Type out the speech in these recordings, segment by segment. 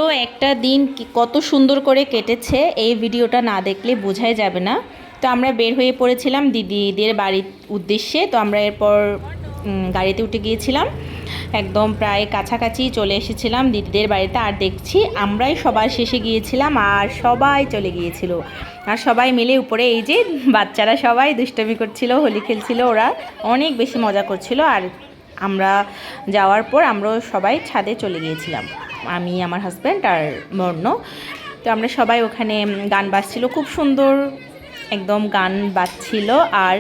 তো একটা দিন কত সুন্দর করে কেটেছে এই ভিডিওটা না দেখলে বোঝাই যাবে না। তো আমরা বের হয়ে পড়েছিলাম দিদিদের বাড়ির উদ্দেশ্যে। তো আমরা এরপর গাড়িতে উঠে গিয়েছিলাম, একদম প্রায় কাছাকাছি চলে এসেছিলাম দিদিদের বাড়িতে। আর দেখছি আমরাই সবার শেষে গিয়েছিলাম আর সবাই চলে গিয়েছিল। আর সবাই মিলে উপরে এই যে বাচ্চারা সবাই দুষ্টমি করছিল, হোলি খেলছিল, ওরা অনেক বেশি মজা করছিল। আর আমরা যাওয়ার পর আমরাও সবাই ছাদে চলে গিয়েছিলাম, আমি, আমার হাজব্যান্ড আর মর্ণ। তো আমরা সবাই ওখানে গান বাজছিল, খুব সুন্দর একদম গান বাজছিল। আর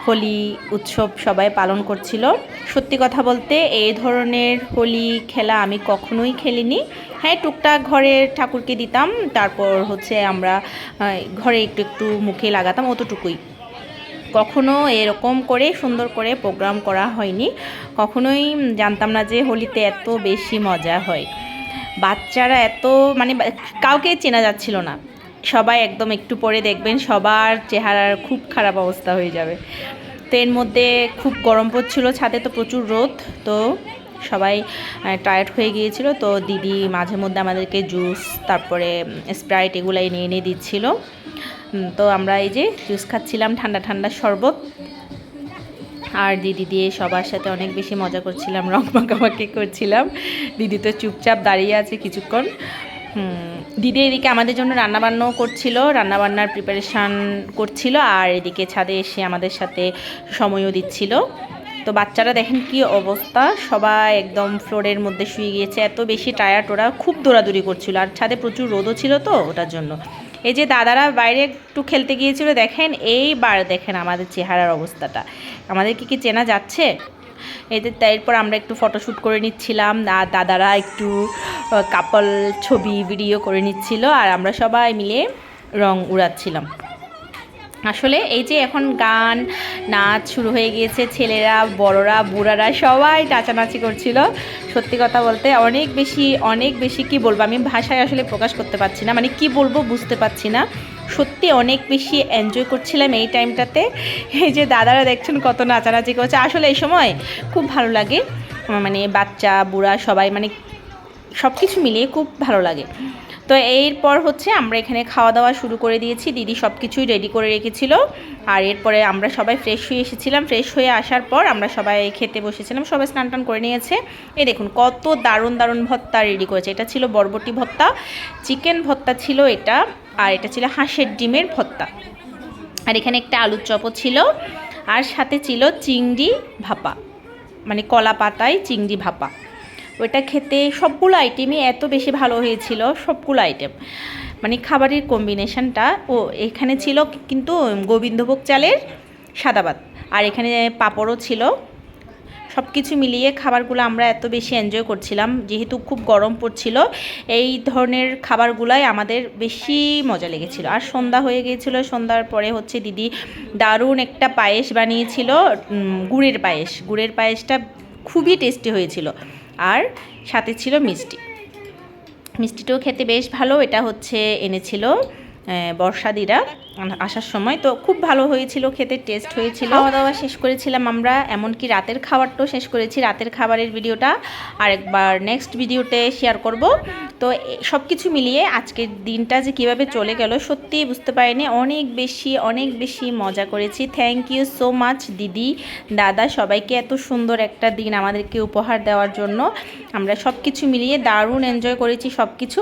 হোলি উৎসব সবাই পালন করছিল। সত্যি কথা বলতে এই ধরনের হোলি খেলা আমি কখনোই খেলিনি। হ্যাঁ, টুকটাক ঘরে ঠাকুরকে দিতাম, তারপর হচ্ছে আমরা ঘরে একটু একটু মুখে লাগাতাম, অতটুকুই। কখনো এরকম করে সুন্দর করে প্রোগ্রাম করা হয়নি। কখনোই জানতাম না যে হোলিতে এত বেশি মজা হয়। বাচ্চারা এত মানে কাউকে চেনা যাচ্ছিল না। সবাই একদম একটু পরে দেখবেন সবার চেহারার খুব খারাপ অবস্থা হয়ে যাবে। তো এর মধ্যে খুব গরম পড়ছিল, ছাদে তো প্রচুর রোদ। তো সবাই টায়ার্ড হয়ে গিয়েছিল। তো দিদি মাঝে মধ্যে আমাদেরকে জুস, তারপরে স্প্রাইট এগুলাই এনে এনে দিচ্ছিল। তো আমরা এই যে জুস খাচ্ছিলাম, ঠান্ডা ঠান্ডা শরবত। আর দিদি দিয়ে সবার সাথে অনেক বেশি মজা করছিলাম, রং মাখামাখি করছিলাম। দিদি তো চুপচাপ দাঁড়িয়ে আছে কিছুক্ষণ। দিদি এদিকে আমাদের জন্য রান্নাবান্নাও করছিল, রান্নাবান্নার প্রিপারেশান করছিল। আর এদিকে ছাদে এসে আমাদের সাথে সময়ও দিচ্ছিল। তো বাচ্চারা দেখেন কি অবস্থা, সবাই একদম ফ্লোরের মধ্যে শুয়ে গিয়েছে, এত বেশি টায়ার্ড। ওরা খুব দৌড়াদৌড়ি করছিল, আর ছাদে প্রচুর রোদও ছিল তো ওটার জন্য। এই যে দাদারা বাইরে একটু খেলতে গিয়েছিল, দেখেন এইবার দেখেন আমাদের চেহারার অবস্থাটা, আমাদেরকে কি চেনা যাচ্ছে? এদের এরপর আমরা একটু ফটোশ্যুট করে নিচ্ছিলাম, আর দাদারা একটু কাপল ছবি ভিডিও করে নিচ্ছিল, আর আমরা সবাই মিলে রং উড়াচ্ছিলাম। আসলে এই যে এখন গান নাচ শুরু হয়ে গিয়েছে, ছেলেরা, বড়রা, বুড়ারা সবাই নাচানাচি করছিল। সত্যি কথা বলতে অনেক বেশি কি বলবো, আমি ভাষায় আসলে প্রকাশ করতে পারছি না, মানে কি বলবো বুঝতে পারছি না। সত্যি অনেক বেশি এনজয় করছিলাম এই টাইমটাতে। এই যে দাদারা দেখছেন কত নাচানাচি করছে, আসলে এই সময় খুব ভালো লাগে। মানে বাচ্চা বুড়া সবাই, মানে সব কিছু মিলিয়ে খুব ভালো লাগে। তো এরপর হচ্ছে আমরা এখানে খাওয়া দাওয়া শুরু করে দিয়েছি, দিদি সব কিছুই রেডি করে রেখেছিল। আর এরপরে আমরা সবাই ফ্রেশ হয়ে এসেছিলাম, ফ্রেশ হয়ে আসার পর আমরা সবাই খেতে বসেছিলাম, সবাই স্নান টান করে নিয়েছে। এই দেখুন কত দারুণ দারুণ ভর্তা রেডি করেছে। এটা ছিল বরবটি ভর্তা, চিকেন ভর্তা ছিল এটা, আর এটা ছিল হাঁসের ডিমের ভর্তা। আর এখানে একটা আলুর চপও ছিল, আর সাথে ছিল চিংড়ি ভাপা, মানে কলা পাতায় চিংড়ি ভাপা। ওইটা খেতে সবগুলো আইটেমই এত বেশি ভালো হয়েছিল, সবগুলো আইটেম মানে খাবারের কম্বিনেশনটা। ও এখানে ছিল কিন্তু গোবিন্দভোগ চালের সাদা ভাত, আর এখানে পাঁপড়ও ছিল। সব কিছু মিলিয়ে খাবারগুলো আমরা এত বেশি এনজয় করছিলাম, যেহেতু খুব গরম পড়ছিল। এই ধরনের খাবারগুলাই আমাদের বেশি মজা লেগেছিল। আর সন্ধ্যা হয়ে গিয়েছিল, সন্ধ্যার পরে হচ্ছে দিদি দারুণ একটা পায়েস বানিয়েছিল, গুড়ের পায়েসটা খুবই টেস্টি হয়েছিল। আর সাথে ছিল মিষ্টিটাও খেতে বেশ ভালো। এটা হচ্ছে এনেছিল বর্ষাদিরা আসার সময়, তো খুব ভালো হয়েছিল, খেতে টেস্ট হয়েছিল। খাওয়া দাওয়া শেষ করেছিলাম আমরা, এমনকি রাতের খাবারটাও শেষ করেছি। রাতের খাবারের ভিডিওটা আরেকবার নেক্সট ভিডিওতে শেয়ার করব। তো সব কিছু মিলিয়ে আজকের দিনটা যে কীভাবে চলে গেল সত্যিই বুঝতে পারিনি। অনেক বেশি মজা করেছি। থ্যাংক ইউ সো মাচ দিদি, দাদা, সবাইকে এত সুন্দর একটা দিন আমাদেরকে উপহার দেওয়ার জন্য। আমরা সব কিছু মিলিয়ে দারুণ এনজয় করেছি সব কিছু।